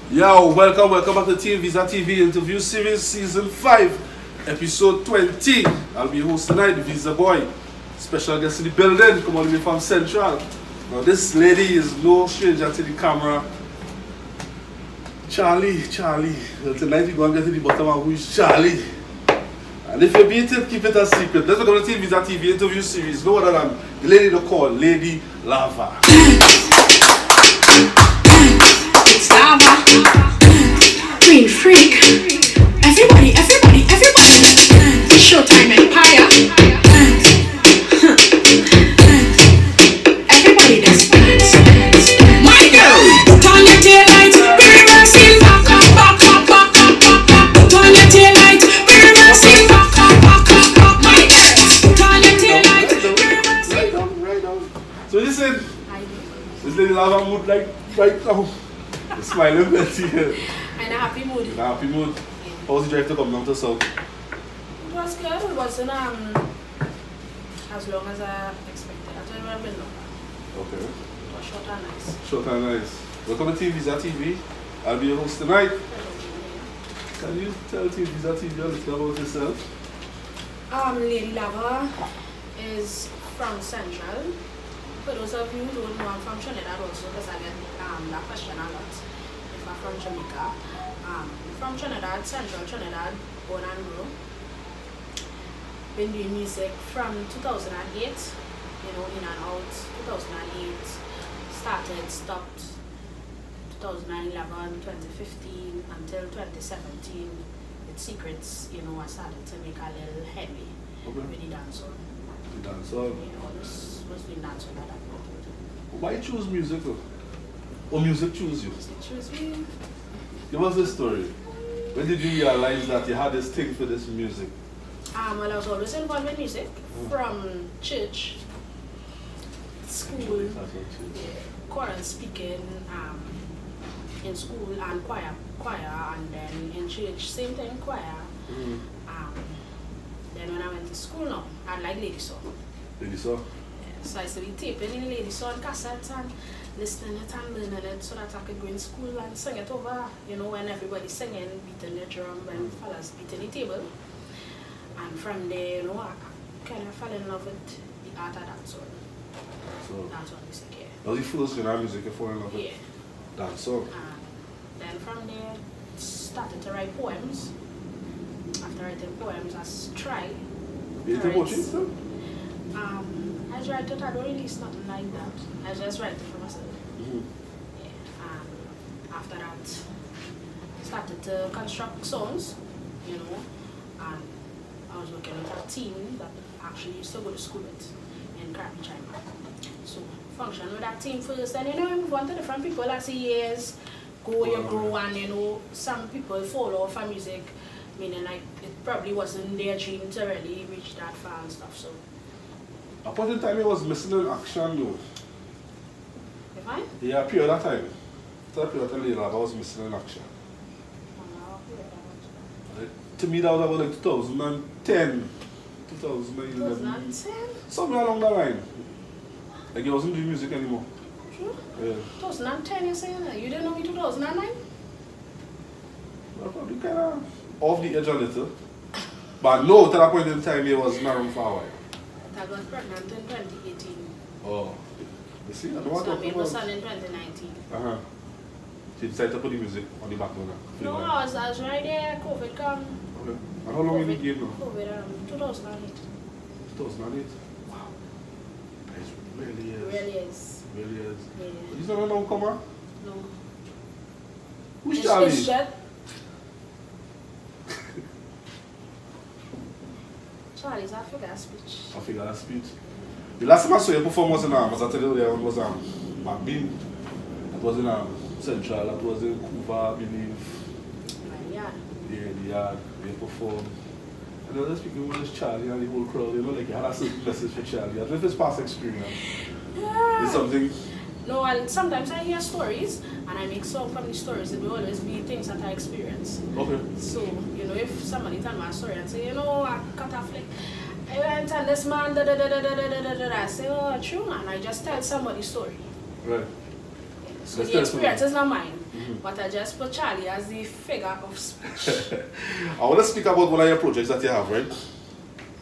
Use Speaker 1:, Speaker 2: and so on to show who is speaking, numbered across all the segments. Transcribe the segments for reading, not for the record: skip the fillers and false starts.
Speaker 1: Yo, welcome back to TeamViza TV interview series season 5, episode 20. I'll be your host tonight, Visa Boy. Special guest in the building, come all the way from Central. Now this lady is no stranger to the camera. Charlie. Well, tonight we're going to get to the bottom of who is Charlie. And if you beat it, keep it a secret. Let's go to TeamViza TV interview series. No other than the lady to call Lady Lava.
Speaker 2: It's Lava, Green Freak, everybody, Showtime Empire, everybody just dance. My girl, put on your taillight, be reversing, back up. Put on your taillight, be reversing, back up. My girl, put on your taillight, be reversing.
Speaker 1: Right down. So listen, this Lady Lava mood like right now. Smiling plenty here.
Speaker 2: In a happy mood.
Speaker 1: In a happy mood. How was the drive to come down to South?
Speaker 2: It was good. It wasn't as long as I expected. I told you I've been long.
Speaker 1: Okay.
Speaker 2: It was short and nice.
Speaker 1: Short and nice. Welcome to TeamViza TV. I'll be your host tonight. Can you tell TeamViza TV a little about yourself?
Speaker 2: Lady Lava is from Central. For those of you who don't know, I'm from Trinidad also, because I get that question a lot. If I'm from Jamaica. From Trinidad, Central Trinidad, born and grew. Been doing music from 2008, in and out. 2008, started, stopped. 2011, 2015, until 2017. With Secrets, I started to make a little headway with the dancehall.
Speaker 1: The dancehall?
Speaker 2: Yeah, was doing dancehall at that point.
Speaker 1: Why choose music though? Or music choose you?
Speaker 2: Music choose me.
Speaker 1: Give us the story. When did you realize that you had this thing for this music?
Speaker 2: Well, I was always involved in music from church, school, choir and speaking, in school and choir, and then in church, same thing, choir. Then when I went to school now, I like lady song.
Speaker 1: Lady song?
Speaker 2: Yeah, so I used to be taping in lady song cassettes and listening it and learning it so that I could go in school and sing it over, when everybody's singing, beating the drum and fellas beating the table. And from there, I kind of fell in love with the art of dancehall.
Speaker 1: So
Speaker 2: Dancehall music, yeah.
Speaker 1: That was the first genre of music you fell in love with?
Speaker 2: Yeah.
Speaker 1: Dancehall?
Speaker 2: And then from there, started to write poems. After writing poems, I tried.
Speaker 1: You did poetry too?
Speaker 2: I just write it, I don't release nothing like that. I just write it for myself. Yeah. And after that, started to construct songs, and I was working with a team that actually used to go to school with in Caribbean China. So function with that team first, and we move on to different people as the years go, you grow, and some people fall off of music, meaning like it probably wasn't their dream to really reach that far and stuff. So
Speaker 1: at point in time, it was missing in action though.
Speaker 2: if I?
Speaker 1: Yeah, a period of time. That period of time, Lady Lava was missing in action. To me, that was about like 2010, 2011.
Speaker 2: 2010?
Speaker 1: Somewhere along that line. Like you wasn't doing music anymore.
Speaker 2: Sure.
Speaker 1: Yeah.
Speaker 2: 2010, you're saying that? You didn't know me 2009?
Speaker 1: Well, probably kind of off the edge a little. But no, to that point in time, it was not around for a while.
Speaker 2: I got pregnant in 2018.
Speaker 1: Oh. You see, I don't want
Speaker 2: So
Speaker 1: to
Speaker 2: I made
Speaker 1: talk
Speaker 2: my
Speaker 1: about
Speaker 2: son in 2019.
Speaker 1: So you decided to put the music on the back burner?
Speaker 2: No, I was right there, COVID come.
Speaker 1: Okay. And how long have you been game now?
Speaker 2: COVID, 2008.
Speaker 1: 2008? Wow. It really is.
Speaker 2: Really is.
Speaker 1: Really is.
Speaker 2: Yeah.
Speaker 1: You not a newcomer?
Speaker 2: No.
Speaker 1: Who's Charlie?
Speaker 2: It's Charlie's a figure of speech.
Speaker 1: A figure of speech. The last time I saw you perform was in, as I tell you earlier, was Mabin. That was in Central, that was in Cuba, I believe.
Speaker 2: Yeah.
Speaker 1: Yeah, the yard, they performed. And I was speaking with this Charlie and the whole crowd, like you had a certain message for Charlie. I don't know if it's past experience.
Speaker 2: Yeah.
Speaker 1: It's something.
Speaker 2: No, and sometimes I hear stories and I make songs from the stories. It will always be things that I experience.
Speaker 1: Okay.
Speaker 2: So, if somebody tell me a story and say, I cut off like, I went and this man, I say, oh, true, and I just tell somebody's story.
Speaker 1: Right.
Speaker 2: So the experience is not mine. but I just put Charlie as the figure of speech.
Speaker 1: I want to speak about one of your projects that you have, right?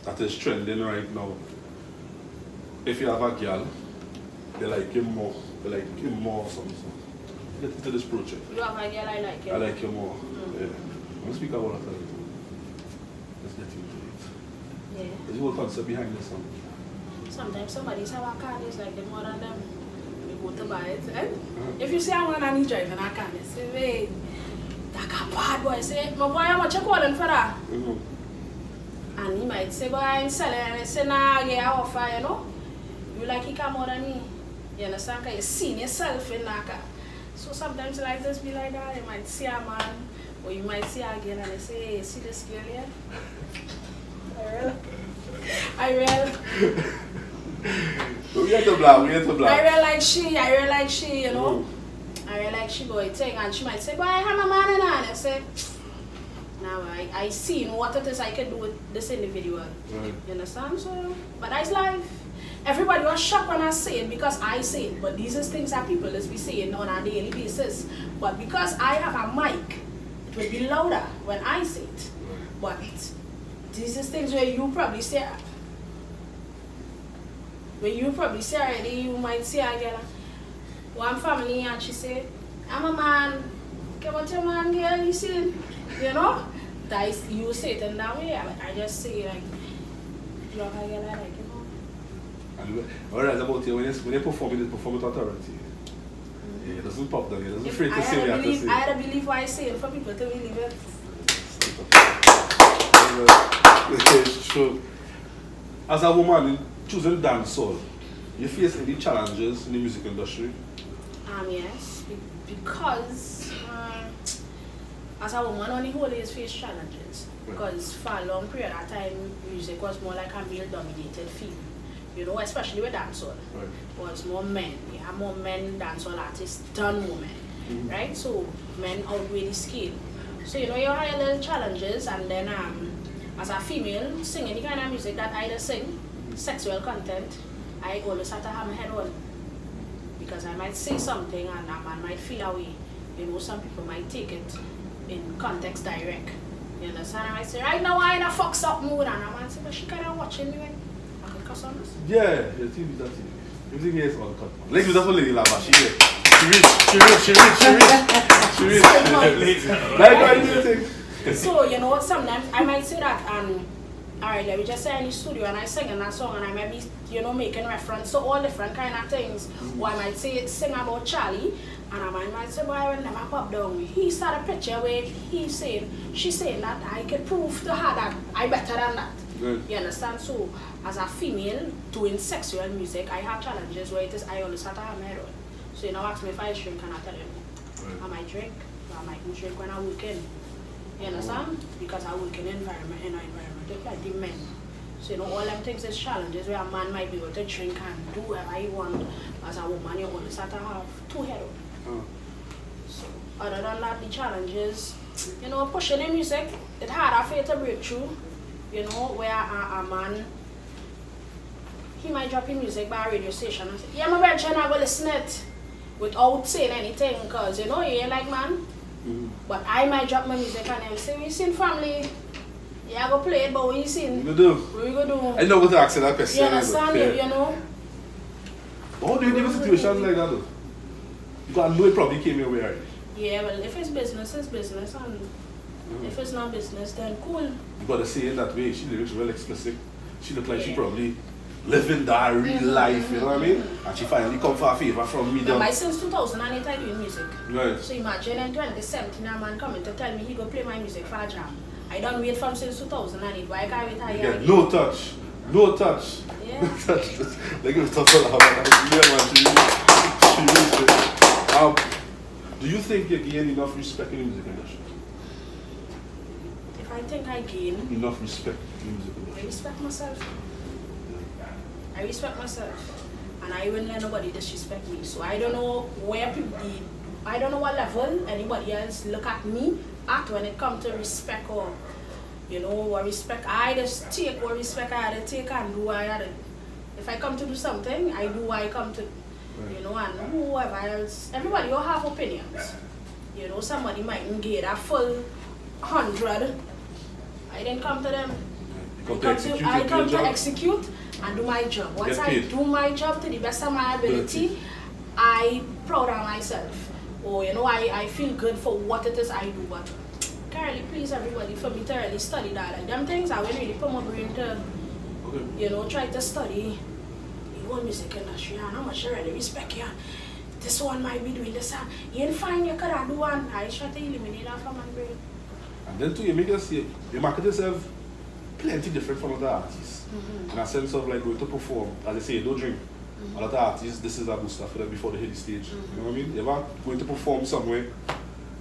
Speaker 1: That is trending right now. If you have a girl, they like him more. They like him more or something. Get into this project.
Speaker 2: You have a girl, I like him.
Speaker 1: I like you more. Yeah. I want to speak about that a little. Let's get into it.
Speaker 2: Yeah.
Speaker 1: There's a whole concept behind this song.
Speaker 2: Sometimes somebody's have a car, it's like the more than them. We go to buy it. Eh? If you see a man and he driving a car, they say, hey, that car bad boy. Say, my boy, how much you calling for that? And he might say, boy, I ain't selling. And I say, nah, yeah, I offer, you know. You like he come more than me. You understand? Because you seen yourself in that car. So sometimes like this be like that. You might see a man, or you might see a girl, and they say, hey, see this girl here? I real.
Speaker 1: We have to blab,
Speaker 2: I real like she, you know. I real like she boy thing, and she might say, boy, I have a man in her. And I say, now I seen what it is I can do with this individual.
Speaker 1: Right.
Speaker 2: You understand? So, but that's life. Everybody was shocked when I say it because I say it. But these are things that people just be saying on a daily basis. But because I have a mic, it will be louder when I say it. But these are things where you probably say, already, you might say again, one family and she say, I'm a man, come on, your man, girl, you see, you know? That is, you say it in that way. I just say like, you have a girl I like, you know?
Speaker 1: And what else about you when you perform it with authority? Yeah, it doesn't pop down, it doesn't afraid to say what you have to say.
Speaker 2: I had to believe what I say for people to believe it.
Speaker 1: It's true. As a woman choosing dancehall, you face any challenges in the music industry?
Speaker 2: Yes, because as a woman, only always face challenges. Because for a long period of time, music was more like a male-dominated field. You know, especially with dancehall.
Speaker 1: Right.
Speaker 2: It was more men. We have more men dancehall artists than women. Right? So men outweigh the scale. So you know, you have little challenges, and then as a female, sing any kind of music that I just sing, sexual content, I always have to have my head on. Because I might say something and a man might feel away. You know, some people might take it in context direct. You understand? I might say, right now I'm in a fucked up mood, and a man say, but she kind of watching me when I could cuss on this.
Speaker 1: Yeah, your TV, that TV. Everything here is uncut. Like, that's what Lady Lava, she rich. Like, what do you think?
Speaker 2: So, you know, sometimes I might say that, and alright, let me just say in the studio and I sing in that song and I might be, you know, making reference to all different kind of things. Or I might say, sing about Charlie, and I might say, boy, I will never pop down. He saw a picture where he's saying, she's saying that I can prove to her that I better than that.
Speaker 1: Good.
Speaker 2: You understand? So, as a female doing sexual music, I have challenges where it is I always have to have my head on. So, you know, ask me if I drink, and I tell you, I might drink, but I might drink when I work in. You understand? Because I work in an environment, like the men. So, you know, all them things is challenges where a man might be able to drink and do whatever he want. As a woman, you always have to have two head on. So, other than that, the challenges, you know, pushing in music, it's harder for you to break through. You know, where a man, he might drop his music by a radio station and say, yeah, my brother, I go listen it without saying anything, because, you know, you ain't like man. But I might drop my music and they'll say, we sing family. Yeah, I go play it, but what you sing?
Speaker 1: You do.
Speaker 2: What you go do?
Speaker 1: I know what to ask that question.
Speaker 2: You understand? Yeah. You know?
Speaker 1: How do you deal with situations like that though? Because I know it probably came your way, right?
Speaker 2: Yeah, well, if it's business, it's business. And if it's not business, then cool.
Speaker 1: You gotta say it that way. She lyrics real explicit. She look like she probably living that real life, you know what I mean? And she finally come for a favor from me.
Speaker 2: But since 2008 I do music.
Speaker 1: Right.
Speaker 2: So imagine in 2017 a man coming to tell me he go play my music for a jam. I don't wait from since 2008. Why can't I wait a year again?
Speaker 1: No touch. No touch.
Speaker 2: Yeah.
Speaker 1: No touch. Like it was tough for her. Yeah, man. She really do you think you gain enough respect in the music industry?
Speaker 2: If I think I gain
Speaker 1: enough respect in the music industry?
Speaker 2: I respect myself. I respect myself. And I wouldn't let nobody disrespect me. So I don't know where people, I don't know what level anybody else look at me at when it comes to respect, or, you know, what respect. I just take what respect I had to take and do what I had to. If I come to do something, I do what I come to. You know, and whoever else, everybody will have opinions. You know, somebody mightn't get a full 100. I didn't come to them. I come to execute and do my job. Once I do my job to the best of my ability, I proud of myself. Or, you know, I feel good for what it is I do. But currently, please everybody for me to really study that. Like them things I will really put my brain to, you know, try to study the whole music industry and how much I really respect you. This one might be doing this. You ain't fine, you could have do one. I try to eliminate that from my brain.
Speaker 1: And then too, you make us see, you market yourself plenty different from other artists. In a sense of like going to perform, as I say, don't drink. A lot of artists, this is a booster for them before they hit the stage. You know what I mean? You ever going to perform somewhere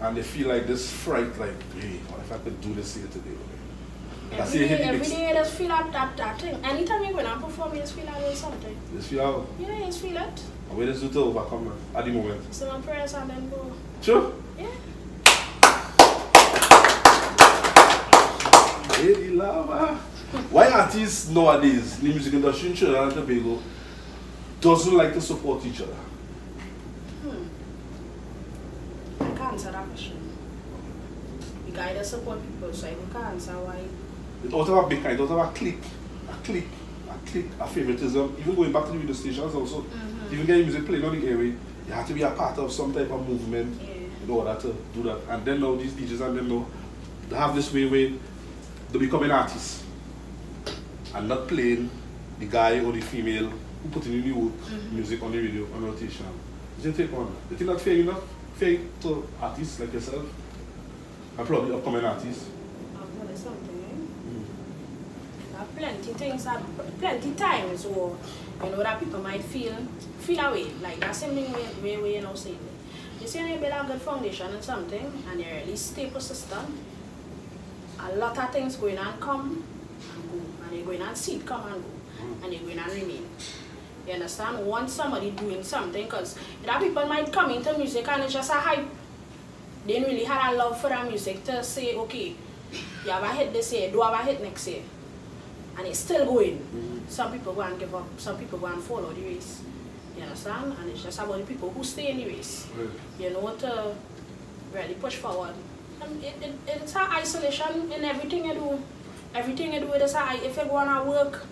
Speaker 1: and they feel like this fright, like, hey, what if I could do this here today?
Speaker 2: Every day you just feel that thing. Anytime you go and perform, you just feel like something.
Speaker 1: You just feel how?
Speaker 2: Yeah, you just feel it.
Speaker 1: And we just do to overcome it at the moment.
Speaker 2: So my prayers and then go.
Speaker 1: Sure?
Speaker 2: Yeah.
Speaker 1: Hey, lava. Why artists nowadays in the music industry in Trinidad and Tobago doesn't like to support each other?
Speaker 2: I can't answer that question. You guys support people, so I can't answer why.
Speaker 1: It's out of a big kind, out of a clique, a favoritism. Even going back to the radio stations also, even getting music playing on the airway, you have to be a part of some type of movement in order to do that. And then now these DJs and them now, they have this way where they become an artist and not playing the guy or the female who put in the new music on the radio on rotation. What's your take on that? You think that's fair enough? Fair to artists like yourself? And probably upcoming artists?
Speaker 2: I'll tell you something, There are plenty things, plenty times where, you know, that people might feel away. Like that same thing where you know saying. You see, you build a good foundation and something, and you really stay persistent. A lot of things going on come and go, and you're going on see it come and go, and you're going on remain. You understand? Once somebody doing something, because that people might come into music and it's just a hype. They didn't really have a love for that music to say, okay, you have a hit this year, do have a hit next year. And it's still going. Some people go and give up, some people go and follow the race. You understand? And it's just about the people who stay in the race. You know, to really push forward. It's an isolation in everything you do. Everything you do, if you go on work,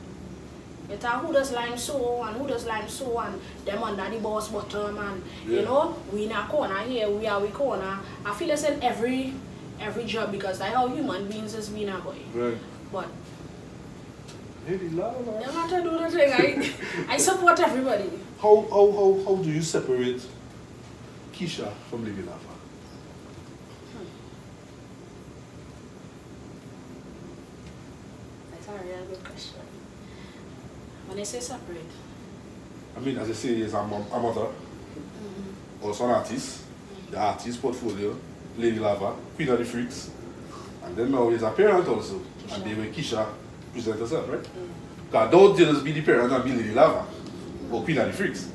Speaker 2: it's who does lime so and who does lime so and them under the boss bottom and you know, we in a corner here, we are we corner. I feel it's in every job because that's how human beings is being a boy.
Speaker 1: Right.
Speaker 2: But
Speaker 1: hey, love,
Speaker 2: no matter do the thing, I support everybody.
Speaker 1: How do you separate Keisha from Lady Lava?
Speaker 2: That's a real good question. When I say separate,
Speaker 1: I mean, as I say, is a mother, also an artist, the artist portfolio, Lady Lava, Queen of the Freaks, and then now he's a parent also, Keisha. And they were Keisha present herself, right? Because don't just be the parent and be Lady Lava, or Queen of the Freaks.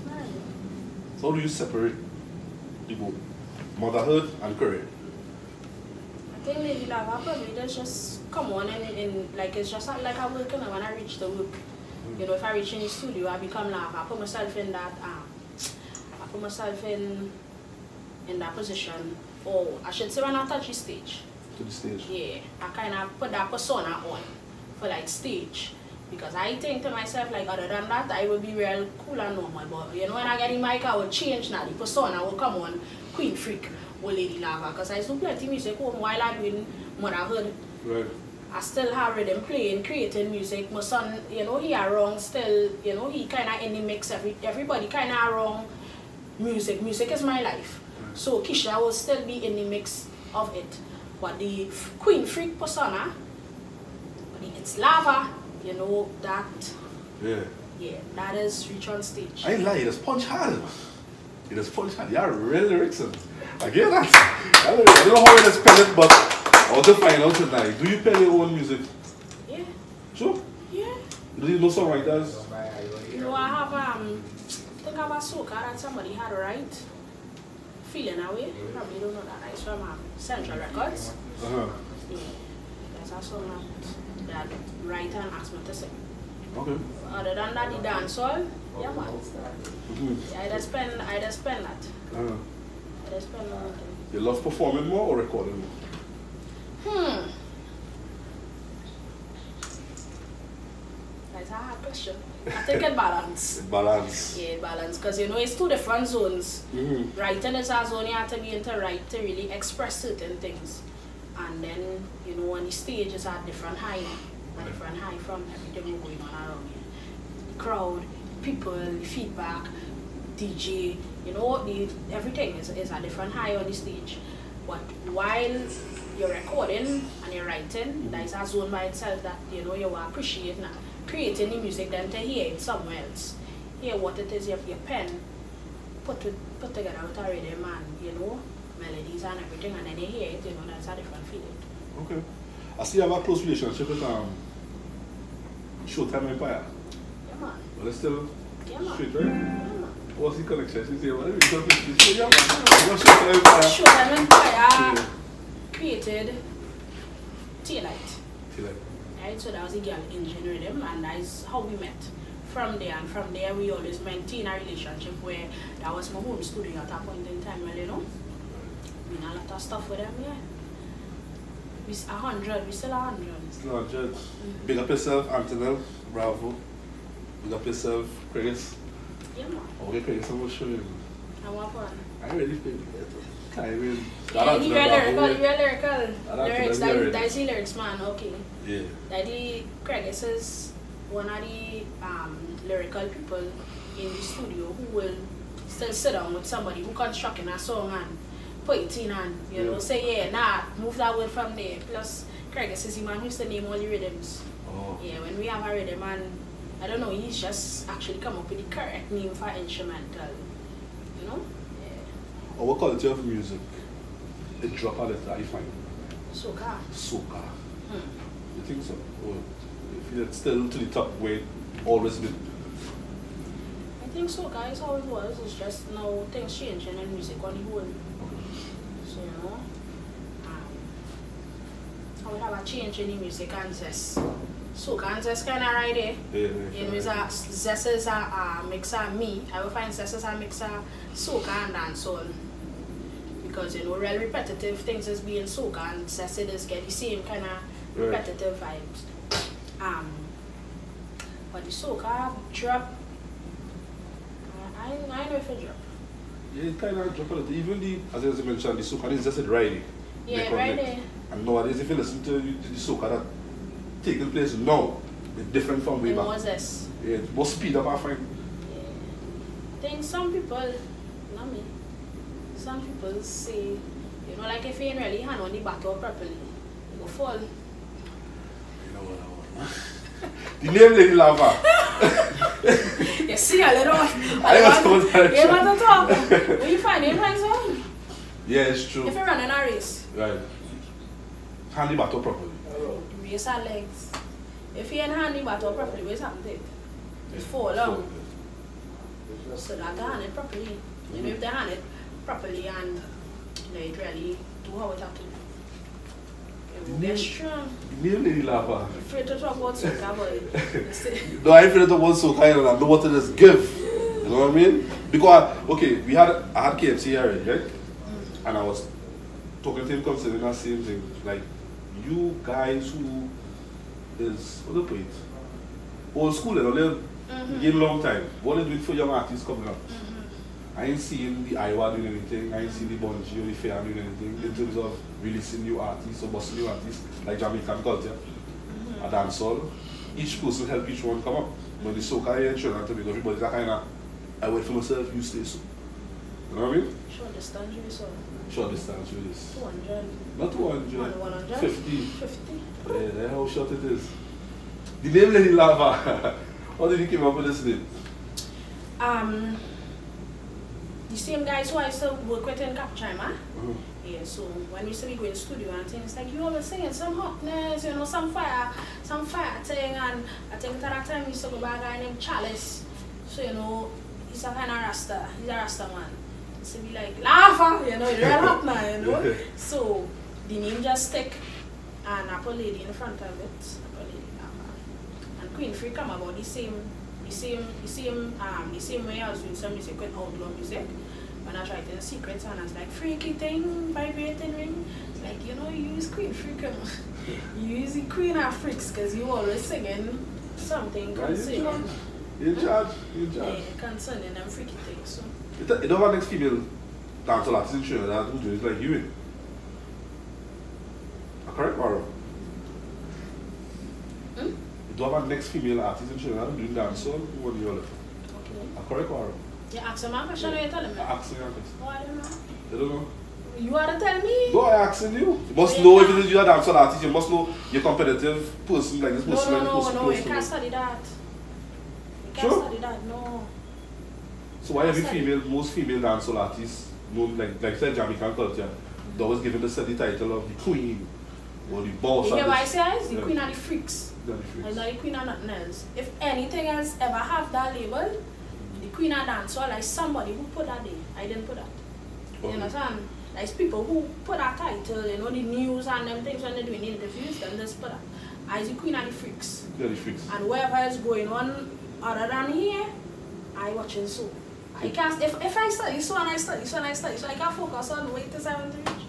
Speaker 2: right.
Speaker 1: So how do you separate people, motherhood and career?
Speaker 2: I think Lady Lava probably just come on and like it's just like I work and when I reach the work. You know, if I reach in the studio, I become Lava. I put myself in that I put myself in that position. Or I should say when I touch the stage.
Speaker 1: To the stage.
Speaker 2: Yeah. I kinda put that persona on for like stage. Because I think to myself like other than that I will be real cool and normal. But you know when I get in mic I will change now. The persona will come on Queen Freak or Lady Lava. Because I do plenty music home while I'm doing motherhood.
Speaker 1: Right.
Speaker 2: I still have rhythm playing, creating music. My son, you know, he around still, you know, he kind of in the mix. Everybody kind of around music. Music is my life. So Keisha will still be in the mix of it. But the Queen Freak persona, it's Lava, you know, that.
Speaker 1: Yeah.
Speaker 2: Yeah, that is reach on stage.
Speaker 1: I ain't lie, it is punch hard. It is punch hard. You are real lyrics. I get that. I don't know how it is spell it, but I want to find out tonight. Do you pen your own music?
Speaker 2: Yeah.
Speaker 1: Sure?
Speaker 2: Yeah.
Speaker 1: Do you know songwriters?
Speaker 2: You know, I have I think I have a soca that somebody had right. Feeling away. Probably don't know that. It's from Central Records. Yeah. That's a song that writer and asked me to sing.
Speaker 1: Okay.
Speaker 2: Other than that, the dancehall, yeah man. Yeah, I just spend that. they spend more on them.
Speaker 1: You love performing more or recording more?
Speaker 2: That's a hard question. I think it balance.
Speaker 1: Balance.
Speaker 2: Yeah, balance. Because you know, it's two different zones. Writing is a zone you have to be into write to really express certain things. And then, you know, on the stage is a different high. A different high from everything going on around you. The crowd, people, feedback, DJ, you know, everything is a different high on the stage. But while you're recording and you're writing, that is a zone by itself that, you know, you will appreciate now. Creating the music, then to hear it somewhere else. Hear what it is, you have your pen, put together with a rhythm and, you know, melodies and everything, and then you hear it, you know, that's a different feeling.
Speaker 1: Okay. I see you have a close relationship with Showtime Empire.
Speaker 2: Yeah, man.
Speaker 1: Well, it's still straight, right?
Speaker 2: Yeah, man.
Speaker 1: What's the connection? She said, well, let me talk to you. Yeah, man. Showtime Empire.
Speaker 2: Showtime Empire created T-Light. Right, so that was a girl engine rhythm, and that is how we met. From there, and from there we always maintain a relationship where that was my home studio at that point in time, well, you know. We did a lot of stuff with them, yeah. We 100, we still 100.
Speaker 1: Still 100. Big up yourself, Antonel, bravo. Big up yourself, Chris.
Speaker 2: Yeah, man.
Speaker 1: Okay, Chris, I'm going to show you.
Speaker 2: I want one.
Speaker 1: I already feel it.
Speaker 2: Yeah, you're lyrical. Lyrics, that's the lyrics, man, okay.
Speaker 1: Yeah.
Speaker 2: Daddy Craig is one of the lyrical people in the studio who will still sit down with somebody who constructing a song and put it in and, you know, say, yeah, nah, move that word from there. Plus, Craig is the man who used to name all the rhythms.
Speaker 1: Oh.
Speaker 2: Yeah, when we have a rhythm and, I don't know, he's just actually come up with the correct name for instrumental, you know?
Speaker 1: Or what quality of music? It drop out of that, you find?
Speaker 2: Soca.
Speaker 1: Soca. You think so? Or if it's still to the top where it always been?
Speaker 2: I think soca is how it was. It's just now things changing in music on the whole. So, you know, I would have a change in the music and zest. Soca and zest kind of right there. You know, zest is a mix of me. I will find zest is a mix of soca and dancehall. Because, you know, real repetitive things is being soca and zest is get the same kind of repetitive vibes. But the soca drop, I know if it drop.
Speaker 1: Yeah, it kind of drop a little. Even the, as you mentioned, the soca is just a riding.
Speaker 2: Yeah, riding.
Speaker 1: And nowadays, if you listen to the soca that taking place now, it's different from way back.
Speaker 2: What's this?
Speaker 1: Yeah, it's more speed up, I find.
Speaker 2: Yeah. I think some people, not me, some people say, you know, like if you ain't really hand on the battle properly, you go fall.
Speaker 1: You know what I want. The name Lady Lava.
Speaker 2: You see a little
Speaker 1: I was told
Speaker 2: you want to talk? Where you find it, my son?
Speaker 1: Yeah, it's true.
Speaker 2: If you're running a race.
Speaker 1: Right. Hand the battle properly.
Speaker 2: Race our legs. If you ain't hand the battle properly, what's happening? It's fall long. So that they hand it properly. You know, if they hand it properly and they really do how it have to do. That's true.
Speaker 1: Name Lady Lava.
Speaker 2: I'm afraid to talk about soca, but
Speaker 1: No, I ain't afraid to talk about soca, and I know what it is give. You know what I mean? Because, okay, I had KFC here, right? And I was talking to him concerning that same thing. Like, you guys who is, what do you put it? Old school, you know, they in a long time. What are they doing for young artists coming up? I ain't seeing the Iowa doing anything, I ain't seeing the Bungie or the Fair doing anything in terms of releasing new artists or busting new artists like Jamaican culture, a dancehall. Each person help each one come up. But the soca here in Trinidad and Tobago, everybody's that kind of, I wait for myself, you stay so. You know what I mean?
Speaker 2: short distance you saw.
Speaker 1: Short distance with this.
Speaker 2: 200.
Speaker 1: Not 200.
Speaker 2: 100?
Speaker 1: 50.
Speaker 2: 50.
Speaker 1: Yeah, that's how short it is. The name Lady Lava. How did you come up with this name?
Speaker 2: The same guys who I used to work with in Capchima. Yeah, so when we used to be going to studio and things, like you always saying some hotness, you know, some fire thing, and I think at that time we used to go by a guy named Chalice. So, you know, he's a kind of Rasta, he's a Rasta man. So be like, Lava, you know, it's real hot now, you know. So the name just stick, and I put lady in the front of it, I put lady Lava. And Queen Free come about the same way I was doing some music with outdoor music. when I tried the secrets and I was like, freaky thing, vibrating ring. It's like, you know, you use Queen Freak. You use the Queen of Freaks because you always singing something concerning.
Speaker 1: You charge.
Speaker 2: Yeah, concerning them freaky things. So.
Speaker 1: You don't have next female dancehall artist in Trinidad who do it like you. Correct, Mara? You don't have a next female artist in Trinidad doing dancehall. What do you call it? Okay. Correct, Mara?
Speaker 2: You ask him a question or you tell him?
Speaker 1: I ask him a question.
Speaker 2: Oh, I don't know.
Speaker 1: You don't know?
Speaker 2: You want to tell me?
Speaker 1: No, I'm asking you. You must know if it is you a dancehall artist. You must know your competitive person like this person.
Speaker 2: No, you can't study that. You can't study that, no.
Speaker 1: So why every female, most female dancehall artists, known like said Jamaican culture, they always given the study title of the queen or the boss.
Speaker 2: You hear what I say? The queen of the freaks.
Speaker 1: The freaks.
Speaker 2: It's not the queen of nothing else. If anything else ever have that label, the queen of dancehall, like somebody who put that there. I didn't put that. You understand? Like people who put that title, you know, the news and them things when they're doing interviews, them just put that. I the queen of the freaks.
Speaker 1: Yeah, the freaks.
Speaker 2: And whatever is going on other than here, I watching so. I can't, if I study so and I study so and I study so, I can't focus on wait till 7 to reach.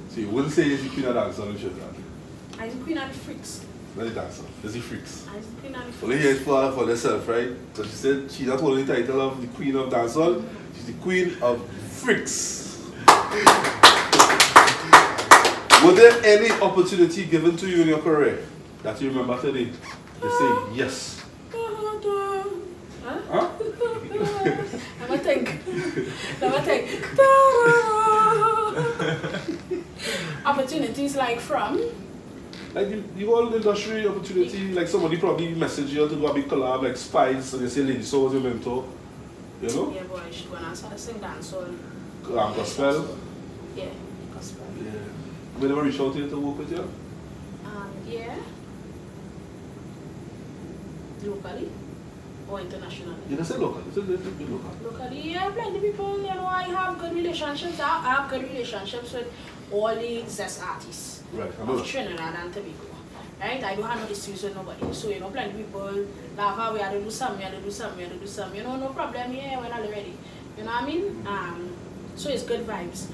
Speaker 1: So you wouldn't say it's the queen of dancehall in Trinidad?
Speaker 2: I the queen of the freaks.
Speaker 1: Not the dancer, it's the freaks.
Speaker 2: I the queen of the freaks.
Speaker 1: Only here for herself, right? So she said she's not holding the title of the queen of dancehall, she's the queen of freaks. Was there any opportunity given to you in your career that you remember today? You say yes. Huh?
Speaker 2: Never think. Opportunities like from?
Speaker 1: Like the whole industry opportunity, like somebody probably messaged you to do a big collab like Spice and they say Lady So was your mentor. You know?
Speaker 2: Yeah, boy, she went and started singing dancehall.
Speaker 1: Gospel?
Speaker 2: Yeah, gospel.
Speaker 1: Yeah. We never reach out to you to work with you?
Speaker 2: Yeah. Locally or internationally?
Speaker 1: You can say local. It's a little bit local.
Speaker 2: Locally, yeah, plenty of people, you know, I have good relationships. I have good relationships with all the zest artists of Trinidad and Tobago. Right? I don't have no issues with nobody. So, you know, plenty of people laugh out, we have to do something, you know, no problem here when I'm ready. You know what I mean? So it's good vibes.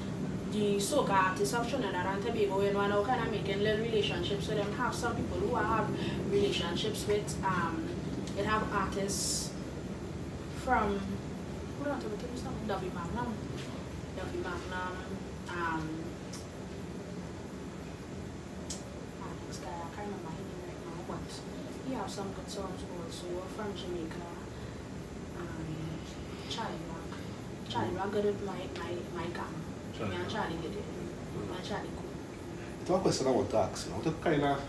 Speaker 2: The soca artists of Trinidad and Tobago, you know, and I kind of making little relationships with them. Have some people who I have relationships with. It have artists from who don't tell me something? Duffy Magnum. This guy, I can't remember his name right now, but he has some good songs also from Jamaica. Charlie Rock good with my gang. Me and Charlie did it. Me and Charlie cool.
Speaker 1: It's one question I want to ask you. I want to kind of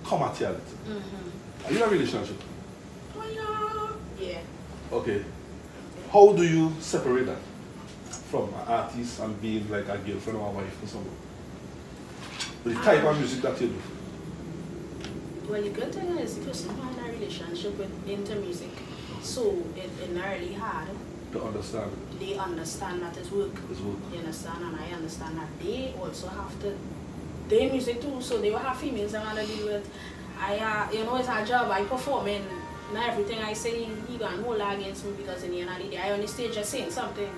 Speaker 1: come at you. Are you in a relationship?
Speaker 2: Yeah.
Speaker 1: Okay. How do you separate that from an artist and being like a girlfriend or a wife or someone? The type of music that you do?
Speaker 2: Well, the good thing is the person who had a relationship with into music, so it's not really hard
Speaker 1: to understand.
Speaker 2: They understand that it's work.
Speaker 1: It's work.
Speaker 2: You understand, and I understand that they also have to. They music too, so they will have females I want to deal with. You know, it's our job. I perform and not everything I say he gonna hold against me because in the end of the day I on the stage just saying something.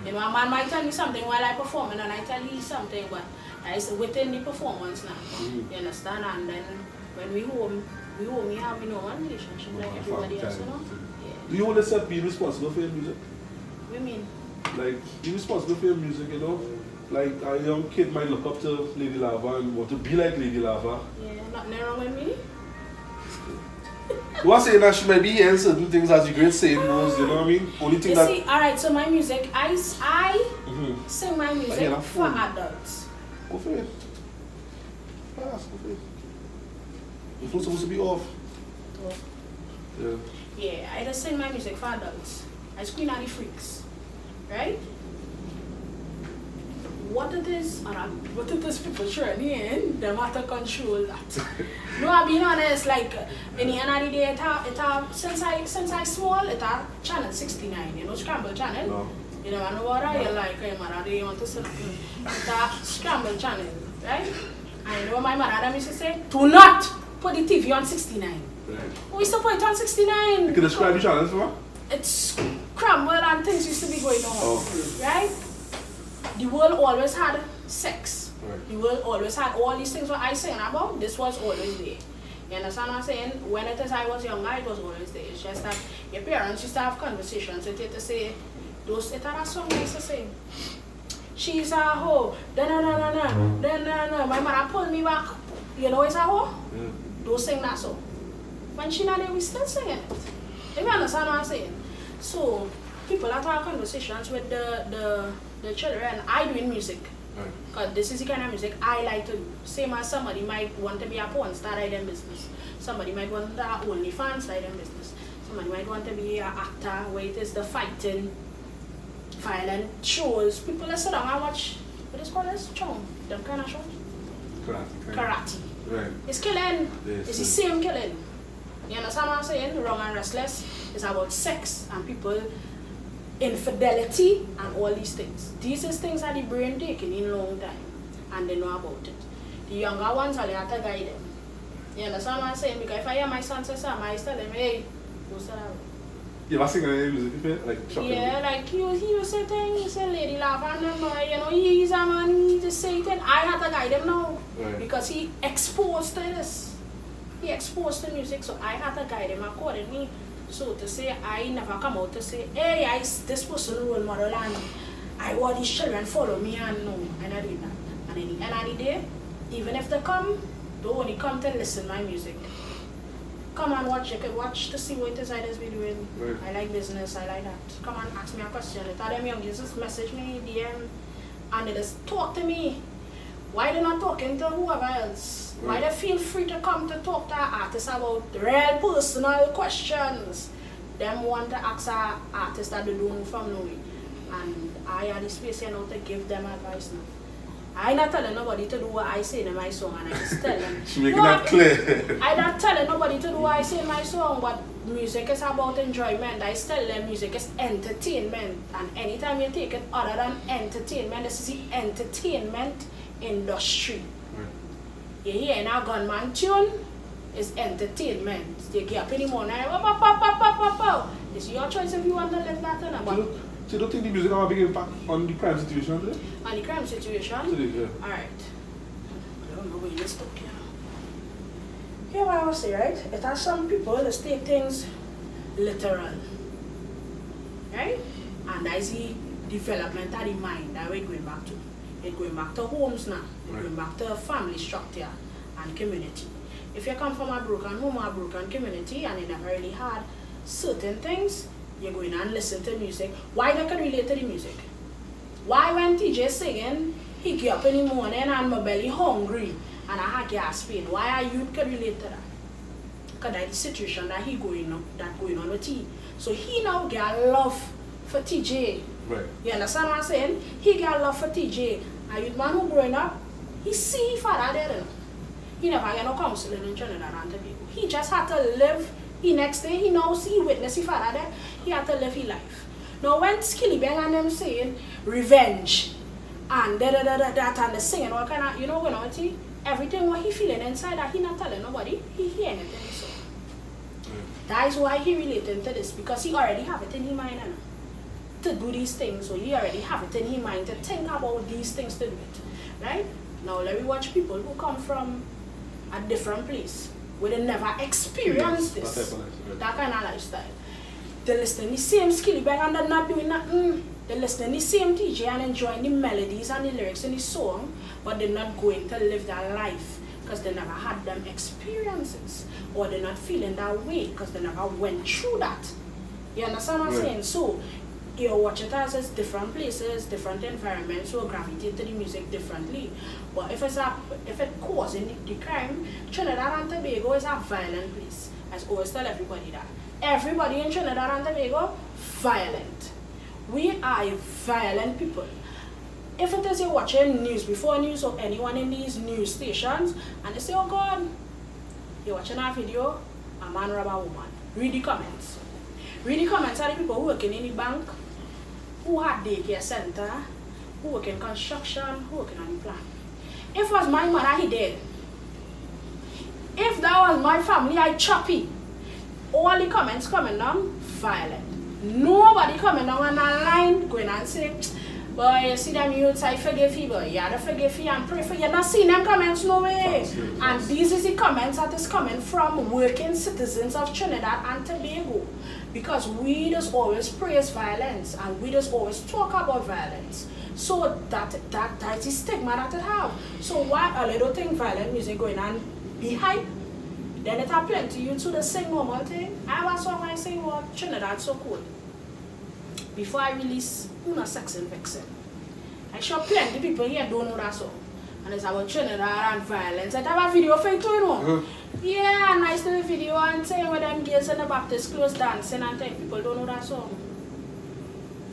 Speaker 2: You know, a man might tell me something while I perform and I tell you something, but it's within the performance now. You understand? And then when we home we have, you know, one relationship like everybody else, you know? Yeah.
Speaker 1: Do you want to be responsible for your music?
Speaker 2: What do you mean?
Speaker 1: Like, be responsible for your music, you know? Like, a young kid might look up to Lady Lava and want to be like Lady Lava.
Speaker 2: Yeah, nothing wrong with me.
Speaker 1: You are saying that she might be hearing certain things as the great saying goes, you know what I mean? Only thing
Speaker 2: you see, alright, so my music, I sing my music for adults.
Speaker 1: Go for it. Yes, go for it. Your phone's supposed to be off.
Speaker 2: Off.
Speaker 1: Yeah.
Speaker 2: Yeah, I just sing my music for adults. I screen at the freaks. Right? What it is people trying in, they have to control that. No, I'm being honest, like in the end of the day, it have since I small, it have channel 69, you know, scramble channel.
Speaker 1: No.
Speaker 2: You know, I know what I like, man, they want to say it have scramble channel, right? I know my mother used to say, do not put the TV on 69.
Speaker 1: Right.
Speaker 2: We still put it on 69.
Speaker 1: You can describe the channel for me?
Speaker 2: It's scramble and things used to be going on, right? the world always had sex.
Speaker 1: Right.
Speaker 2: The world always had all these things what I saying about. This was always there. You understand what I'm saying? When it is I was younger, it was always there. It's just that your parents used to have conversations with you to say, those it are song nice to say. She's a hoe. No. My mother pulled me back. You know it's a hoe?
Speaker 1: Yeah.
Speaker 2: Don't sing that song. When she not there, we still sing it. You understand what I'm saying? So people have our conversations with the children. I doing music. Because this is the kind of music I like to do. Same as somebody might want to be a porn star, I them business. Somebody might want to OnlyFans, I them business. Somebody might want to be an actor where it is the fighting, violent shows. People that sit down and watch, what is called this? Chong, them kind of shows? Karate.
Speaker 1: Right.
Speaker 2: It's killing.
Speaker 1: Yes,
Speaker 2: It's the same killing. You understand what I'm saying? Wrong and Restless is about sex and people, infidelity and all these things. These is things that the brain taking in a long time and they know about it. The younger ones are have to guide them. You understand what I'm saying? Because if I hear my son say something, I tell him, hey, go sit down.
Speaker 1: You ever sing any music before? Like shocking?
Speaker 2: Yeah, like he was say things, he said lady laugh and them, you know, he's a man, he just say things. I have to guide him now.
Speaker 1: Right.
Speaker 2: Because he exposed to this. He exposed to music, so I had to guide him accordingly. So to say, I never come out to say, hey, this person role model and I want these children follow me and no, I not doing that. And at the end of the day, even if they come, don't only come to listen my music. Come and watch, you can watch to see what it is I just be doing.
Speaker 1: Right.
Speaker 2: I like business, I like that. Come and ask me a question. Tell them young, just message me, DM, and they just talk to me. Why they not talking to whoever else? Why they feel free to come to talk to artists about real personal questions? Them want to ask an artist that they don't know from nowhere. And I have the space here now to give them advice now. I not telling nobody to do what I say in my song and I just tell them.
Speaker 1: She making that clear.
Speaker 2: I not telling nobody to do what I say in my song, but music is about enjoyment. I tell them music is entertainment. And anytime you take it other than entertainment, this is the entertainment industry. You hear in a gunman tune, it's entertainment. You get up in the morning, it's your choice if you want to live that or not.
Speaker 1: So you don't think the music have a big impact on the crime situation today?
Speaker 2: On the crime situation?
Speaker 1: Today, yeah.
Speaker 2: Alright. I don't know where you're stuck here. Here what I was saying, right? It has some people that take things literal. Right? And that's the development of the mind that we're going back to. It's going back to homes now. It's going back to family structure and community. If you come from a broken home or a broken community and you never really had certain things, you're going and listen to music. Why they can relate to the music? Why when TJ singing, he get up in the morning and my belly hungry and I have gas pain? Why are you can relate to that? Because that's the situation that going on with he. So he now get love for TJ.
Speaker 1: Right.
Speaker 2: You understand what I'm saying? He got love for TJ. A youth man who growing up, he see his father there. He never get no counseling in Trinidad and Tobago. He just had to live. He next day, he knows he witnessed his father there. He had to live his life. Now when Skilly Bang and them saying revenge and that and the singing all kind of, you know what everything what he feeling inside that he not telling nobody, he hearing it in his soul. That is why he relating to this, because he already have it in his mind to do these things. So he already have it in his mind to think about these things to do it. Right? Now let me watch people who come from a different place where they never experienced this. That kind of lifestyle. They listen the same Skilly Bang and they're not doing nothing. They listen the same TJ and enjoying the melodies and the lyrics in the song, but they're not going to live their life because they never had them experiences, or they're not feeling that way because they never went through that. You understand what I'm saying? So you watch it as it's different places, different environments, so gravitate to the music differently. But if it causing the crime, Trinidad and Tobago is a violent place. I always tell everybody that. Everybody in Trinidad and Tobago, violent. We are violent people. If it is you're watching news before news or anyone in these news stations and they say, oh God, you're watching our video, a man rob a woman. Read the comments. Read the comments are the people who working in the bank, who had daycare center, who work in construction, who working on the plant. If it was my mother, he dead. If that was my family, I choppy. All the comments coming down, violent. Nobody coming down on a line going and say, But you see them youths, I forgive you, but you have to forgive you and pray for you. You're not seeing them comments, no way. And these is the comments that is coming from working citizens of Trinidad and Tobago. Because we just always praise violence and we just always talk about violence. So that is the stigma that it have. So why a little thing violent music going on be hype? Then it have plenty you to the same normal thing. I have a song I sing about Trinidad so cool. Before I release Una Sex and Vexing. I sure plenty people here don't know that song. And it's about Trinidad and violence. I have a video for it too, you know. Yeah, nice little video and saying where them girls in the Baptist close dancing and thing. People don't know that song.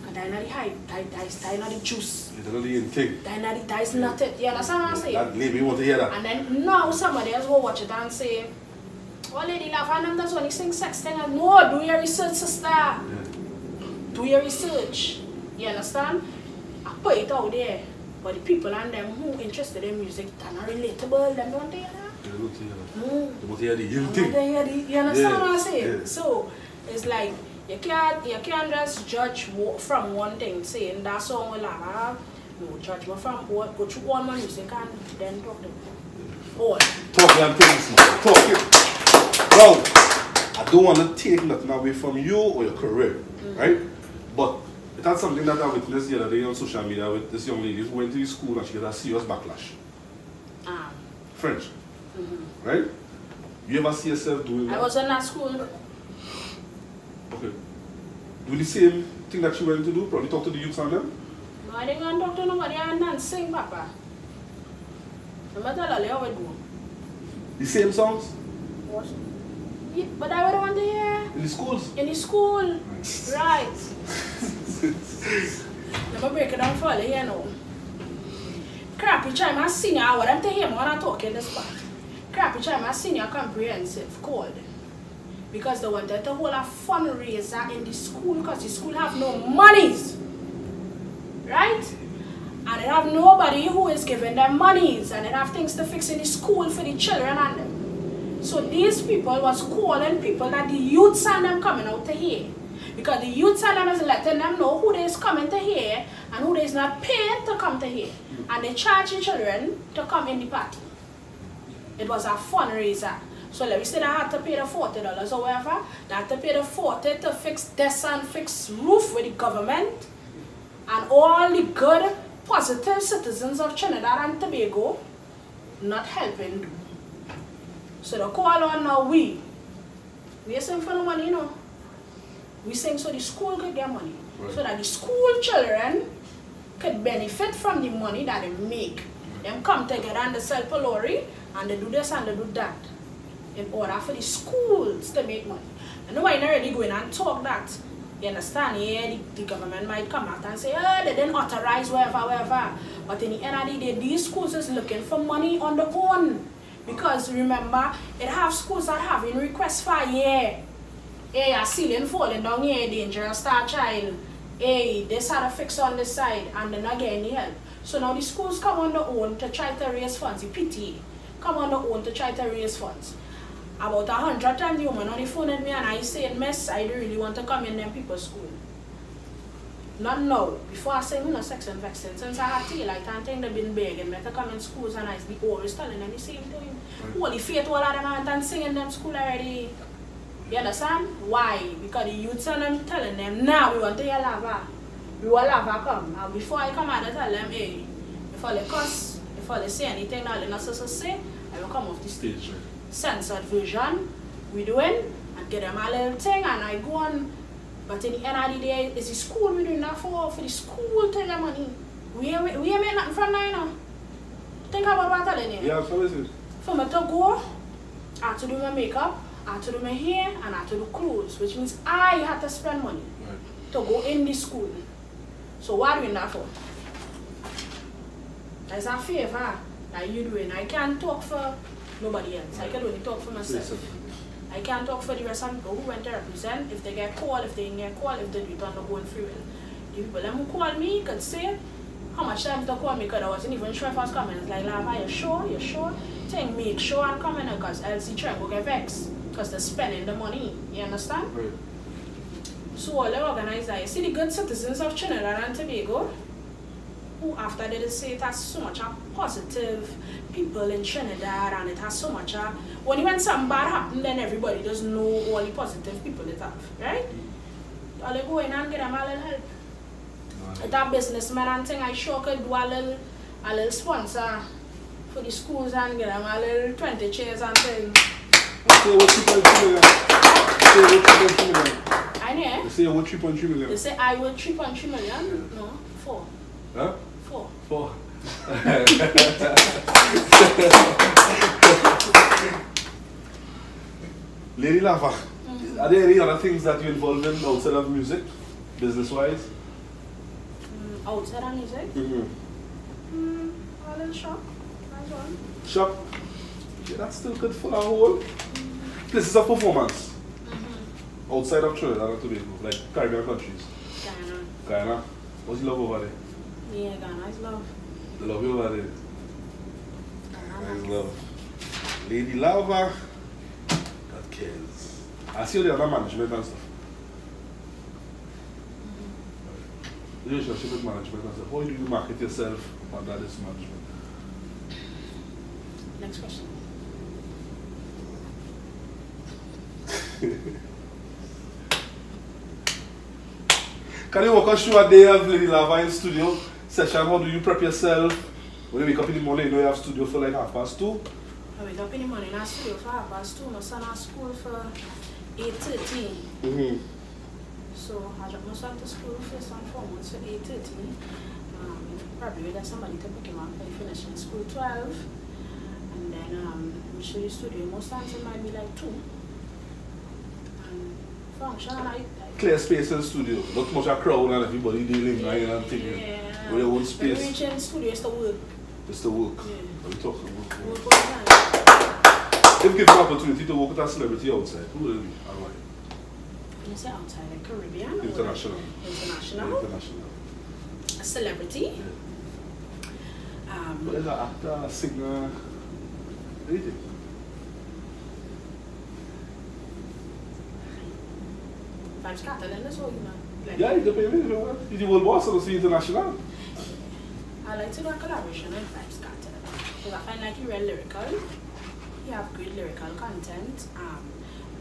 Speaker 2: And that's not the hype, that's not the juice.
Speaker 1: It's not the in thing.
Speaker 2: That's not it. You understand what I'm saying?
Speaker 1: That lady want to hear that.
Speaker 2: And then now somebody else go watch it and say, oh lady laugh and them that's when you sing sex thing. And no, do your research, sister. Yeah. Do your research. You understand? I put it out there. But the people and them who interested in music that are relatable, them don't hear that.
Speaker 1: They don't hear that. They want to hear the ill thing.
Speaker 2: You understand what I'm saying? Yeah. So it's like you can't just judge from one thing, saying that song will have no judgment from what go through one music and then talk to them. All.
Speaker 1: Talk them things now. Talk it. Now, I don't want to take nothing away from you or your career, right? But that's something that I witnessed the other day on social media with this young lady who went to the school and she got a serious backlash. French. Right? You ever see yourself doing that?
Speaker 2: I was in that school.
Speaker 1: Okay. Do the same thing that you went to do? Probably talk to the youths on them?
Speaker 2: No, I didn't talk to nobody and sing, Papa. No matter how I would do.
Speaker 1: The same songs?
Speaker 2: What? Yeah, but I would want to hear.
Speaker 1: In the schools?
Speaker 2: In the school. Right. Let me break it down for you here now. Crappy Chime, my senior, I want to hear when I talk in this part. Crappy Chime, my senior comprehensive called. Because they wanted to hold a fundraiser in the school because the school have no monies. Right? And they have nobody who is giving them monies. And they have things to fix in the school for the children and them. So these people was calling people that the youths and them coming out to hear. Because the youths and them is letting them know who they is coming to hear and who they is not paid to come to hear. And they charge the children to come in the party. It was a fundraiser. So let me say they had to pay the $40 or whatever. They had to pay the $40 to fix this and fix roof with the government. And all the good, positive citizens of Trinidad and Tobago not helping. So the call on now we sing for the money, you know. We sing so the school could get money. Right. So that the school children could benefit from the money that they make. Them come together and they sell Polori and they do this and they do that. In order for the schools to make money. And nobody not really going and talk that. You understand? Yeah, the government might come out and say, oh, they didn't authorize wherever. But in the end of the day, these schools is looking for money on their own. Because remember, it have schools that have in request for a year. Hey, a ceiling falling down here, dangerous star child. Hey, this had a fix on this side and they're not getting any help. So now the schools come on their own to try to raise funds. The PTA come on their own to try to raise funds. About 100 times the woman on the phone with me and I said, miss, I don't really want to come in them people's school. Not now. Before I say, no sex and vexing. Since I had tea light and things, they've been begging me to come in schools and I be always telling them the same thing. Holy faith, all of them went and sing in them school already. You understand? Why? Because the youths and them telling them, now we want to hear lava. We want lava come. And before I come out, I tell them, hey, before they cuss, before they say anything that they're not supposed to say, I will come off the stage. Censored version, we doing, and get them a little thing, and I go on. But in the end of the day, it's the school we doing that for the school to get money. We ain't make nothing from that, you know. Think about what I'm telling you.
Speaker 1: Yeah, so listen.
Speaker 2: For me to go, I have to do my makeup, I have to do my hair, and I have to do clothes, which means I have to spend money to go in the school. So what are you doing that for? That's a favor that you doing. I can't talk for nobody else. I can only talk for myself. I can't talk for the rest of people who went to represent. If they get called, if they didn't get called, if they do it on their own free will. The people who call me could say how much time to call me because I wasn't even sure if I was coming. It's like, Lava, you sure? You sure? Think, make sure I'm coming because else the train will get vexed. Because they're spending the money. You understand?
Speaker 1: Right.
Speaker 2: So all the organizers, you see the good citizens of Trinidad and Tobago, who after they say it has so much positive people in Trinidad and it has so much only when something bad happens then everybody doesn't know all the positive people it have, right? All they go in and get them a little help. It's a businessman and thing I sure could do a little sponsor for the schools and get them a little 20 chairs and things.
Speaker 1: Say what 3.2 million. Say what 3.2 million.
Speaker 2: I know.
Speaker 1: They say what 3.3 million.
Speaker 2: They say I will 3.3 million. No, 4.
Speaker 1: Huh?
Speaker 2: 4.
Speaker 1: 4. Lady Lava, are there any other things that you're involved in outside of music, business-wise?
Speaker 2: Outside of music? A little shop. That's one.
Speaker 1: Shop? Yeah, that's still good for our whole places of performance. Outside of Trinidad and Tobago, like Caribbean countries. Guyana. What's the love over there?
Speaker 2: Yeah, Ghana is love.
Speaker 1: The love you over there. Nice love. Lady Lava. That cares. I see all the other management and stuff. Relationship with management and stuff. How do you market yourself under this management?
Speaker 2: Next question.
Speaker 1: Can you walk us through a day of Lady Lava in studio session? How do you prep yourself? When you wake up in the morning, you know you have studio for like 2:30.
Speaker 2: I wake up in the morning, I studio for 2:30. My son at school for 8:30. So I drop my son to school first and foremost for 8:30. Probably there's somebody to pick him up when he finishes school 12. And then we show the studio. Most times it might be like 2. And function,
Speaker 1: clear space in the studio. Not too much a crowd and everybody dealing and thinking. With your own space.
Speaker 2: When we reach in the studio, it's the work.
Speaker 1: It's the work.
Speaker 2: Yeah.
Speaker 1: What are we talking about?
Speaker 2: Work all the time.
Speaker 1: If given an opportunity to work with a celebrity outside, who will it be and why?
Speaker 2: When you say outside, like Caribbean?
Speaker 1: International.
Speaker 2: International?
Speaker 1: International.
Speaker 2: A celebrity?
Speaker 1: Yeah. What is an actor, a singer, anything?
Speaker 2: Vibes Scotland as well, you know. Like,
Speaker 1: Yeah, you can pay me if you want. You're the world boss, so see international.
Speaker 2: I like to do a collaboration with Vibes Scotland. Because I find like you're real lyrical. You have great lyrical content.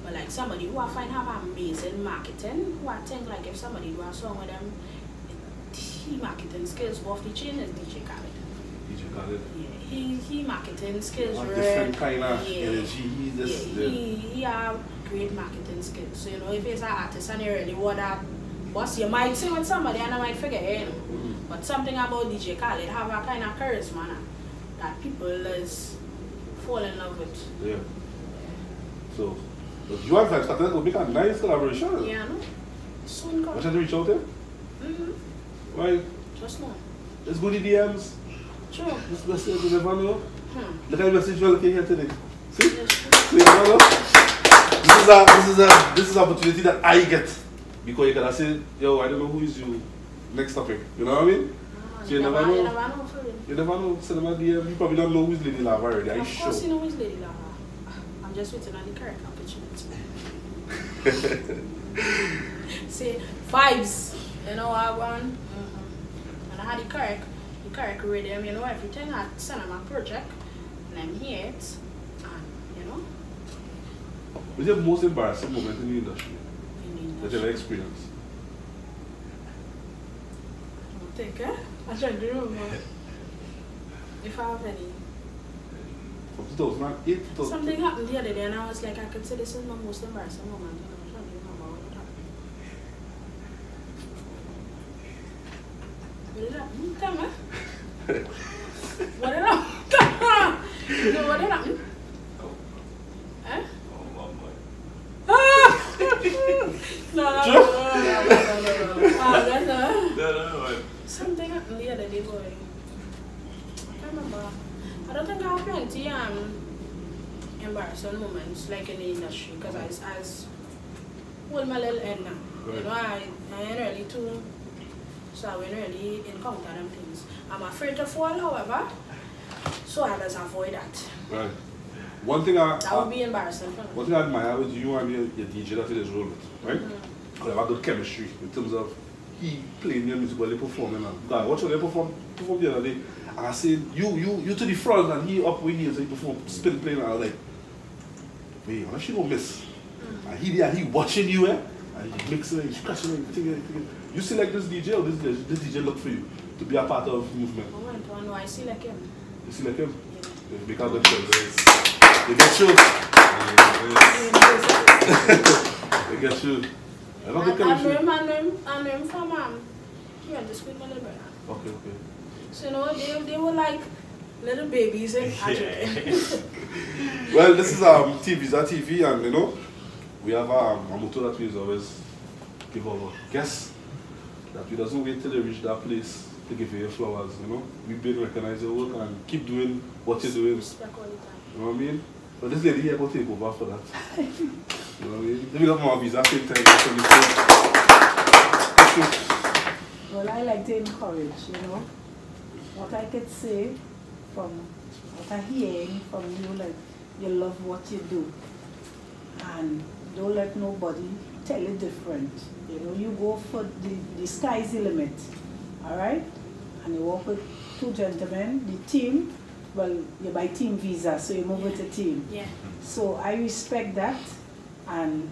Speaker 2: But like somebody who I find have amazing marketing, who I think like if somebody do a song with them, he marketing skills go off the chain is DJ Khaled.
Speaker 1: DJ Khaled?
Speaker 2: Yeah, he marketing skills
Speaker 1: different kind of energy.
Speaker 2: He have great marketing skills. So you know if he's an artist and you really want that boss, you might sing with somebody and I might forget, you know. But something about DJ Khaled have a kind of charisma that people is fall in love with.
Speaker 1: Yeah. So you and Vibes Scotland will make a nice collaboration.
Speaker 2: Yeah, no? Soon come.
Speaker 1: Want you to reach out there? Why?
Speaker 2: Just now.
Speaker 1: Let's go to the DMs.
Speaker 2: Sure.
Speaker 1: This message, you never know. Look at the message you're looking here today. See? So you never know. This is an opportunity that I get. Because you can say, yo, I don't know who is you. Next topic. You know what I mean? So you never know.
Speaker 2: You never know for real.
Speaker 1: You never know. Send them a DM. You probably don't know who's Lady Lava already.
Speaker 2: Of course you know who's Lady Lava. I'm just waiting on the correct opportunity. See, vibes. You know what I want? And I had the correct rhythm, you know, everything. I send them a project and I'm here it. And, you know.
Speaker 1: What's your most embarrassing moment in the industry? That you've ever experienced?
Speaker 2: I think, I try to remember if I have any.
Speaker 1: From 2008 to
Speaker 2: Something happened the other day and I was like, I could say this is my most embarrassing moment. And I was trying to remember what happened. What did happen? Tell me. What did happen? No, what did happen? Eh? No. Something happened the other day, boy. I can't remember. I don't think I have plenty embarrassing moments like in the industry because I hold my little head now. Right. You know, I ain't really too, so I won't really encounter them things. I'm afraid to fall, however, so I just avoid that.
Speaker 1: Right. One thing that
Speaker 2: would be embarrassing for me.
Speaker 1: One thing I admire with you and your DJ that you just roll with, right? Because I have a good chemistry in terms of he playing your music while you performing. God, watch how they perform performed the other day, and I said, you to the front, and he up with heels, and he performed spin plane, and I was like, wait, what if she don't miss? And he watching you, and he mixing it, he's scratching it, thinking. You select this DJ, or this DJ look for you to be a part of the movement?
Speaker 2: Oh, no, I see like him.
Speaker 1: You see like him?
Speaker 2: Yeah.
Speaker 1: Make a good choice. They get you. They get you. I know him
Speaker 2: from he went to school with my little brother.
Speaker 1: Okay.
Speaker 2: So you know they were like little babies in Africa.
Speaker 1: Well, this is TeamViza TV, and you know we have a motto that we always give our guests, that we doesn't wait till they reach that place to give you your flowers. You know, we've been recognize your work and keep doing what you're doing.
Speaker 2: Respect all the time.
Speaker 1: You know what I mean? But this lady here will take over for that. You know what I mean? Let me got my visa same time.
Speaker 3: Well, I like to encourage, you know. What I could say from what I'm hearing from you, like you love what you do. And don't let nobody tell you different. You know, you go for the sky's the limit. Alright? And you work with two gentlemen, the team. Well, you're by TeamViza, so you move with a team.
Speaker 2: Yeah.
Speaker 3: So I respect that, and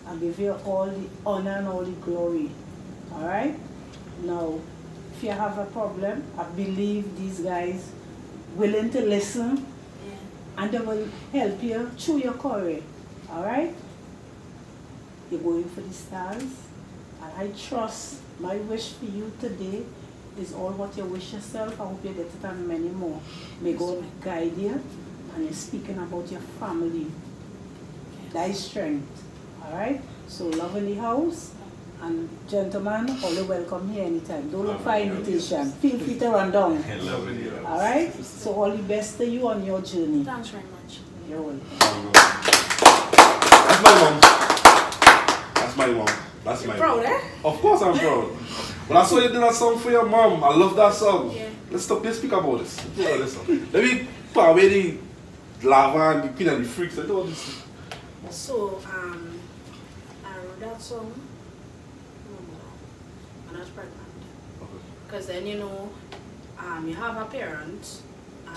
Speaker 3: I give you all the honor and all the glory. Alright? Now, if you have a problem, I believe these guys willing to listen, and they will help you through your career. Alright? You're going for the stars, and I trust my wish for you today is all what you wish yourself. I hope you get it and many more. May God guide you, and you're speaking about your family. That is strength. Alright? So love in the house, and gentlemen, all are welcome here anytime. Don't look for invitation. Feel free to run down. Alright? So all the best to you on your journey.
Speaker 2: Thanks very much.
Speaker 3: You're welcome.
Speaker 1: That's my mom. That's my mom. That's my
Speaker 2: proud, eh?
Speaker 1: Of course I'm proud. When I saw you do that song for your mom, I love that song.
Speaker 2: Yeah.
Speaker 1: Let's speak about this. Let's talk about this song. Let me put away the lava and the queen and the freaks. I know this.
Speaker 2: So, I wrote that song when I was pregnant. Because then, you know, you have a parent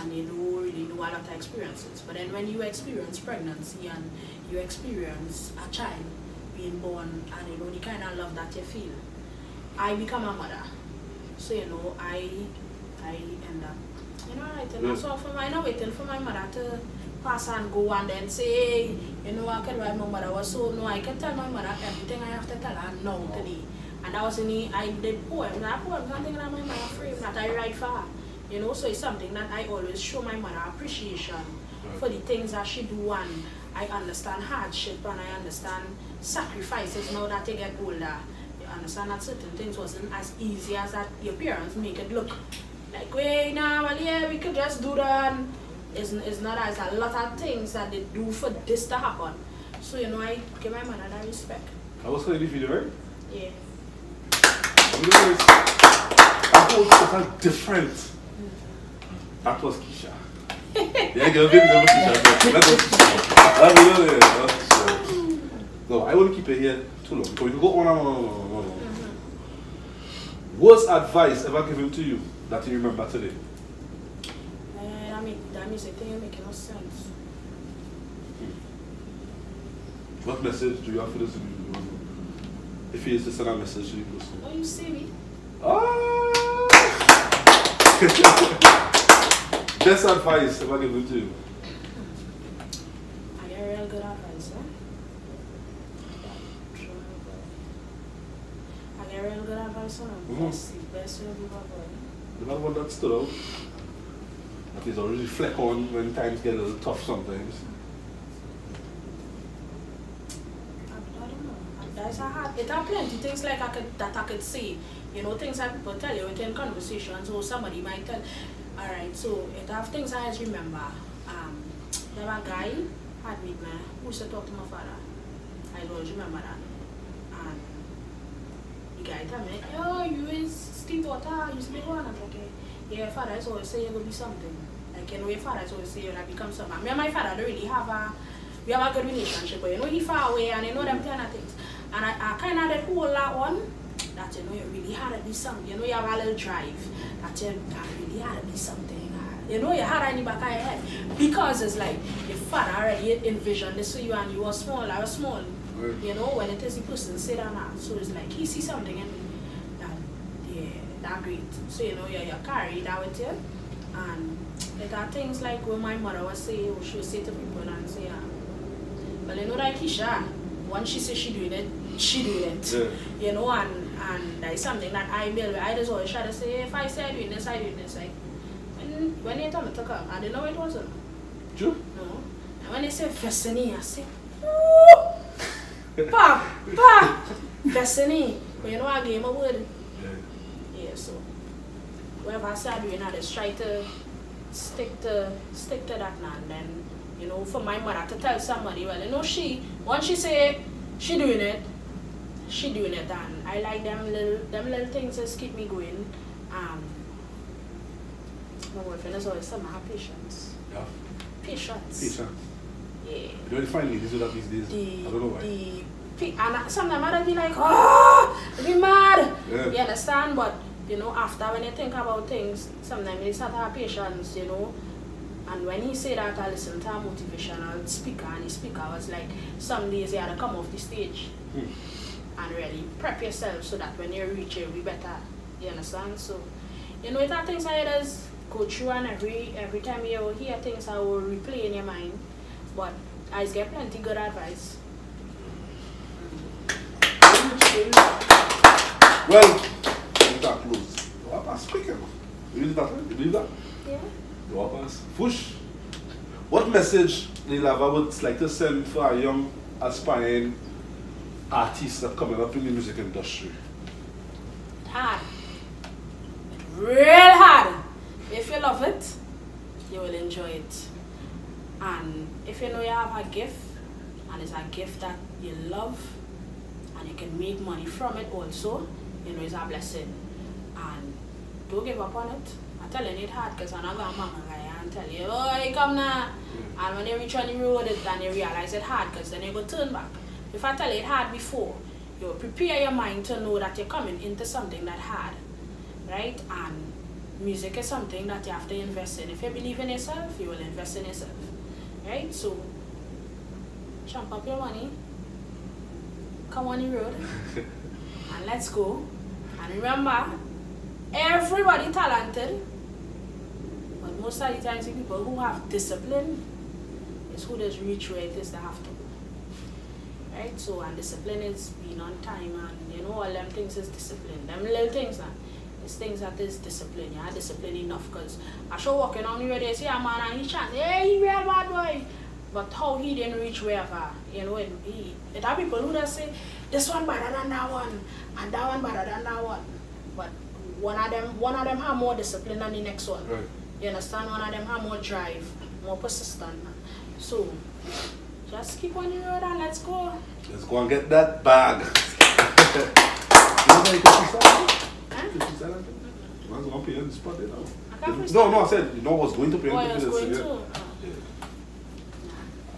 Speaker 2: and you don't really know a lot of experiences. But then when you experience pregnancy and you experience a child being born and you know the kind of love that you feel, I become a mother. So, you know, I end up, you know, writing a song for my, not waiting for my mother to pass and go and then say, you know, I can write my mother was so, no, I can tell my mother everything I have to tell her now today. And that was in the, I did poems, and poems, something that my mother frame that I write for her. You know, so it's something that I always show my mother appreciation for the things that she do, and I understand hardship and I understand sacrifices now that they get older. You understand that certain things wasn't as easy as that your parents make it look. Like, wait, nah, well, yeah, we could just do that. And it's not as a lot of things that they do for this to happen. So, you know, I give my mother that respect.
Speaker 1: I was going to video, right?
Speaker 2: Yeah.
Speaker 1: That was total different. That was Keisha. Yeah, girl, baby, that was Keisha. That was Keisha. No, I won't keep it here too long. So we can go on and on. Worst advice ever given to you that you remember today?
Speaker 2: That means the thing making no sense.
Speaker 1: What message do you have for this individual? If he is to send a message to you person.
Speaker 2: Oh, you see me?
Speaker 1: Best advice ever given to you?
Speaker 2: I get real good advice, huh? I get real good advice, huh? Best way to be my boy.
Speaker 1: The other one that stood out, that is already reflect on when times get a little tough sometimes.
Speaker 2: I don't know. That's a hard. It are plenty things like that I could say. You know, things that people tell you within conversations, or somebody might tell. Alright, so it have things I just remember. There was a guy had met me who used to talk to my father. I always remember that. And the guy told me, yo, you is Steve Water, you speak one. I was like, yeah, father is always say you're going to be something. Like, you know, your father is always say you're going to become something. Me and my father don't really have we have a good relationship, but you know, he's far away and you know them kind of things. And I kind of did hold that one, that you know, you really had to be something. You know, you have a little drive. I tell you, I really had to be something. You know, you had in the back of your head. Because it's like, your father already envisioned this for you and you were small, I was small. Right. You know, when it is the person sit down now. So it's like, he sees something in me. Yeah, that's great. So, you know, you carry that with you. And it are things like when my mother was saying, or she would say to people and say, well, you know, like Keisha, once she says she doing it, she doing it. Yeah. You know, and that is something that I build. I just always try to say, if I say I doing this, I doing this. Like, when they told me to come, I didn't know it wasn't.
Speaker 1: True?
Speaker 2: No. And when they say Destiny, I say, ooh! Pa! Destiny. But you know, I gave him a word. Yeah, so whatever I say I doing, I just try to stick to that now. And then, you know, for my mother to tell somebody, well, you know, once she say she doing it, and I like them little things just keep me going. My boyfriend is always some have patience. Yeah. Patience. Yeah.
Speaker 1: You don't find ladies do that these days. I don't know why.
Speaker 2: And sometimes I'd be like, oh, I'd be mad. Yeah. You understand? But, you know, after when you think about things, sometimes you start to have patience, you know. And when he said that, I listened to a motivational speaker, and the speaker was like, some days you had to come off the stage and really prep yourself so that when you reach it, you'll be better. You understand? So, you know, it are things I just go through, and every time you hear things, I will replay in your mind. But I get plenty good advice.
Speaker 1: Well, that close. What a speaker. You believe that? You believe that?
Speaker 2: Yeah.
Speaker 1: Push. What message Lava would like to send for our young aspiring artists that are coming up in the music industry?
Speaker 2: Hard. Real hard. If you love it, you will enjoy it. And if you know you have a gift, and it's a gift that you love, and you can make money from it also, you know, it's a blessing. And don't give up on it. I'm telling you, it's hard because I'm not going to mama and tell you, oh, you come now. And when you reach on the road, then you realize it's hard because then you go turn back. If I tell you it's hard before, you prepare your mind to know that you're coming into something that's hard, right? And music is something that you have to invest in. If you believe in yourself, you will invest in yourself, right? So, jump up your money, come on the road, and let's go. And remember, everybody talented, but most of the times the people who have discipline is who does reach where it is they have to. Right? So, and discipline is being on time, and you know, all them things is discipline. Them little things that it's things that is discipline. You are disciplined enough, because I show walking on the road, they say a man and he chant, hey, he real bad boy. But how he didn't reach wherever, you know, it are people who just say, this one better than that one, and that one better than that one. But one of them have more discipline than the next one. Right. You understand? One of them have more drive, more persistent. So just keep on the road and let's go.
Speaker 1: Let's go and get that bag. No, I said, you know what's going to play.
Speaker 2: Oh, I was going to?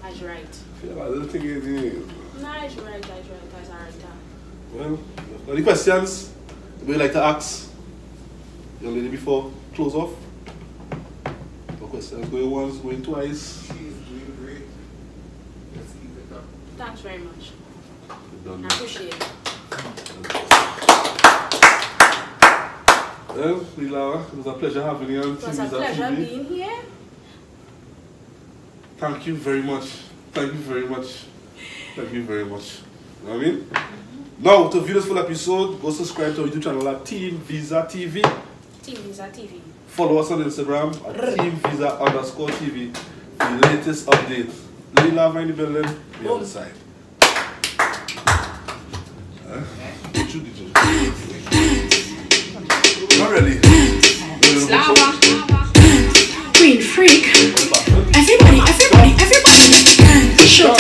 Speaker 2: That's right.
Speaker 1: Yeah, I don't think it is.
Speaker 2: No, that's right. That's alright.
Speaker 1: Well, any questions would you like to ask young lady before close off? No questions. Going once, going twice.
Speaker 4: She's doing great. Let's keep it up.
Speaker 2: Thanks very much.
Speaker 1: Done.
Speaker 2: I appreciate it.
Speaker 1: Well, Lila, it was a pleasure having you on TeamViza TV.
Speaker 2: It was a pleasure being here.
Speaker 1: Thank you very much. Thank you very much. Thank you very much. You know what I mean? Now, to view this full episode, go subscribe to our YouTube channel at TeamViza TV.
Speaker 2: TeamViza TV.
Speaker 1: Follow us on Instagram at TeamViza_TV for the latest update. Lila in the building, be on the side. Not really.
Speaker 5: Slava. Queen freak. Everybody. Shut